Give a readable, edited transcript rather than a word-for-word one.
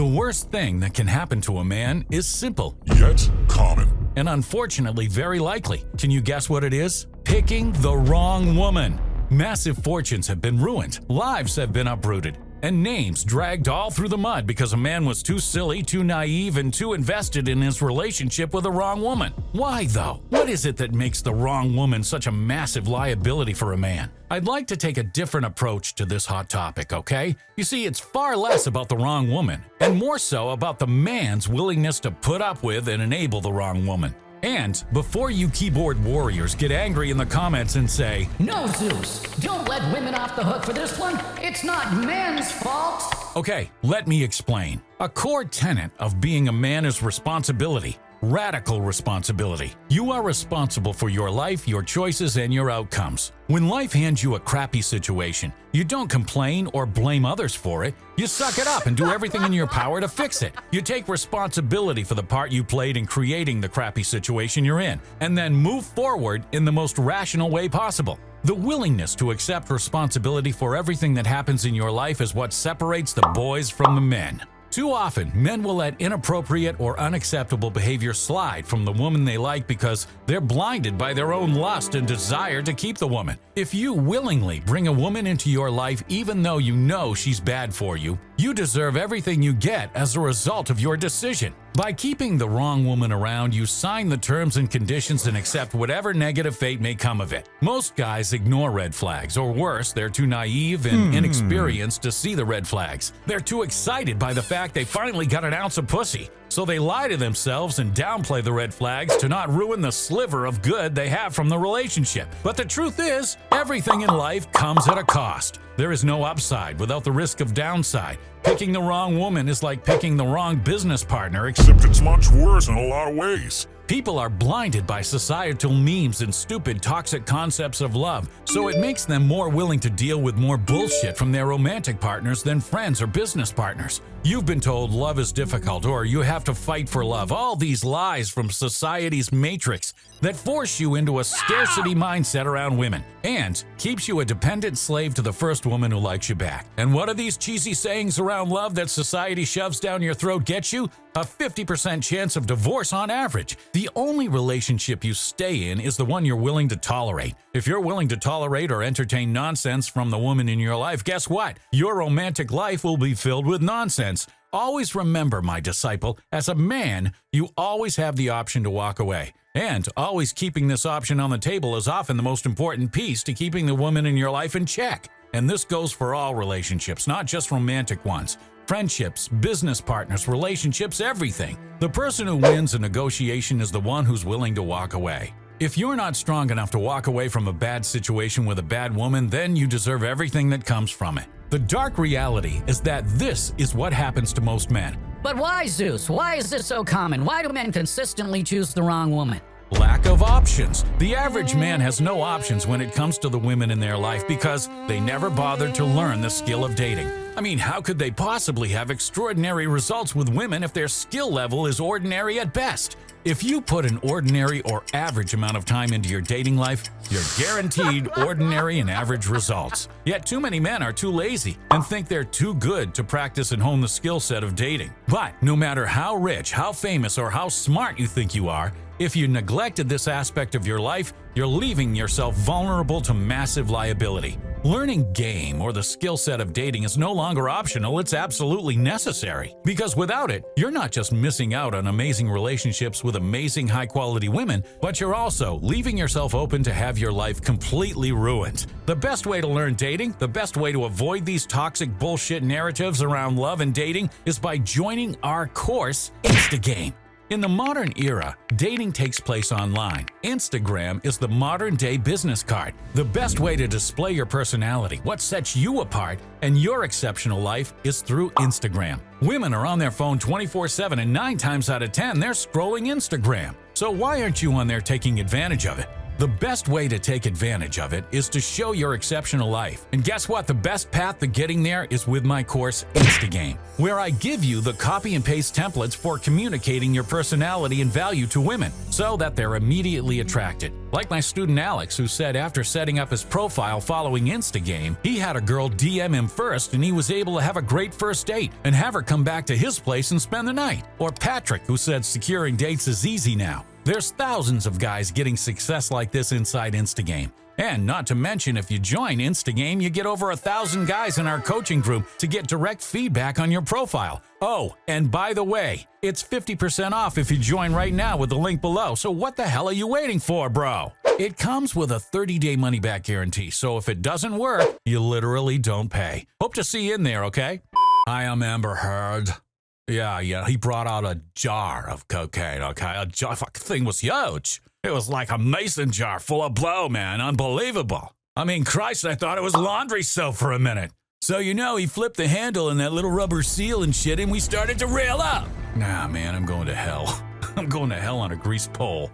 The worst thing that can happen to a man is simple, yet common. and unfortunately very likely. Can you guess what it is? Picking the wrong woman. Massive fortunes have been ruined, lives have been uprooted, and names dragged all through the mud because a man was too silly, too naive, and too invested in his relationship with the wrong woman. Why though? What is it that makes the wrong woman such a massive liability for a man? I'd like to take a different approach to this hot topic, okay? You see, it's far less about the wrong woman, and more so about the man's willingness to put up with and enable the wrong woman. And before you keyboard warriors get angry in the comments and say, No, Zeus, don't let women off the hook for this one. It's not men's fault. okay, let me explain. A core tenet of being a man is responsibility. Radical responsibility. You are responsible for your life, your choices, and your outcomes. When life hands you a crappy situation, you don't complain or blame others for it. You suck it up and do everything in your power to fix it. You take responsibility for the part you played in creating the crappy situation you're in, and then move forward in the most rational way possible. The willingness to accept responsibility for everything that happens in your life is what separates the boys from the men. Too often, men will let inappropriate or unacceptable behavior slide from the woman they like because they're blinded by their own lust and desire to keep the woman. If you willingly bring a woman into your life even though you know she's bad for you, you deserve everything you get as a result of your decision. By keeping the wrong woman around, you sign the terms and conditions and accept whatever negative fate may come of it. Most guys ignore red flags, or worse, they're too naive and inexperienced to see the red flags. They're too excited by the fact they finally got an ounce of pussy. So they lie to themselves and downplay the red flags to not ruin the sliver of good they have from the relationship. But the truth is, everything in life comes at a cost. There is no upside without the risk of downside. Picking the wrong woman is like picking the wrong business partner, Except it's much worse in a lot of ways. People are blinded by societal memes and stupid toxic concepts of love, so it makes them more willing to deal with more bullshit from their romantic partners than friends or business partners. You've been told love is difficult or you have to fight for love. All these lies from society's matrix that force you into a scarcity mindset around women and keeps you a dependent slave to the first woman who likes you back. And what are these cheesy sayings around love that society shoves down your throat get you? A 50% chance of divorce on average. The only relationship you stay in is the one you're willing to tolerate. If you're willing to tolerate or entertain nonsense from the woman in your life, guess what? Your romantic life will be filled with nonsense. Always remember, my disciple, as a man, you always have the option to walk away. And always keeping this option on the table is often the most important piece to keeping the woman in your life in check. And this goes for all relationships, not just romantic ones. Friendships, business partners, relationships, everything. The person who wins a negotiation is the one who's willing to walk away. If you're not strong enough to walk away from a bad situation with a bad woman, then you deserve everything that comes from it. The dark reality is that this is what happens to most men. But why, Zeus? Why is this so common? Why do men consistently choose the wrong woman? Lack of options. The average man has no options when it comes to the women in their life because they never bothered to learn the skill of dating. I mean, how could they possibly have extraordinary results with women if their skill level is ordinary at best? If you put an ordinary or average amount of time into your dating life, you're guaranteed ordinary and average results. Yet too many men are too lazy and think they're too good to practice and hone the skill set of dating. But no matter how rich, how famous, or how smart you think you are, if you neglected this aspect of your life, you're leaving yourself vulnerable to massive liability. Learning game or the skill set of dating is no longer optional, it's absolutely necessary. Because without it, you're not just missing out on amazing relationships with amazing high-quality women, but you're also leaving yourself open to have your life completely ruined. The best way to learn dating, the best way to avoid these toxic bullshit narratives around love and dating is by joining our course, Instagame. In the modern era, dating takes place online. Instagram is the modern-day business card. The best way to display your personality, what sets you apart, and your exceptional life is through Instagram. Women are on their phone 24/7 and 9 times out of 10, they're scrolling Instagram. So why aren't you on there taking advantage of it? The best way to take advantage of it is to show your exceptional life. And guess what? The best path to getting there is with my course, Instagame, where I give you the copy and paste templates for communicating your personality and value to women so that they're immediately attracted. Like my student Alex, who said after setting up his profile following Instagame, he had a girl DM him first and he was able to have a great first date and have her come back to his place and spend the night. Or Patrick, who said securing dates is easy now. There's thousands of guys getting success like this inside Instagame. And not to mention, if you join Instagame, you get over 1,000 guys in our coaching group to get direct feedback on your profile. Oh, and by the way, it's 50% off if you join right now with the link below. So what the hell are you waiting for, bro? It comes with a 30-day money-back guarantee, so if it doesn't work, you literally don't pay. Hope to see you in there, okay? I am Amber Heard. Yeah, he brought out a jar of cocaine, okay? A jar, fucking thing was huge. It was like a mason jar full of blow, man. Unbelievable. I mean, Christ, I thought it was laundry soap for a minute. So, he flipped the handle and that little rubber seal and shit, and we started to rail up. Nah, man, I'm going to hell. I'm going to hell on a greased pole.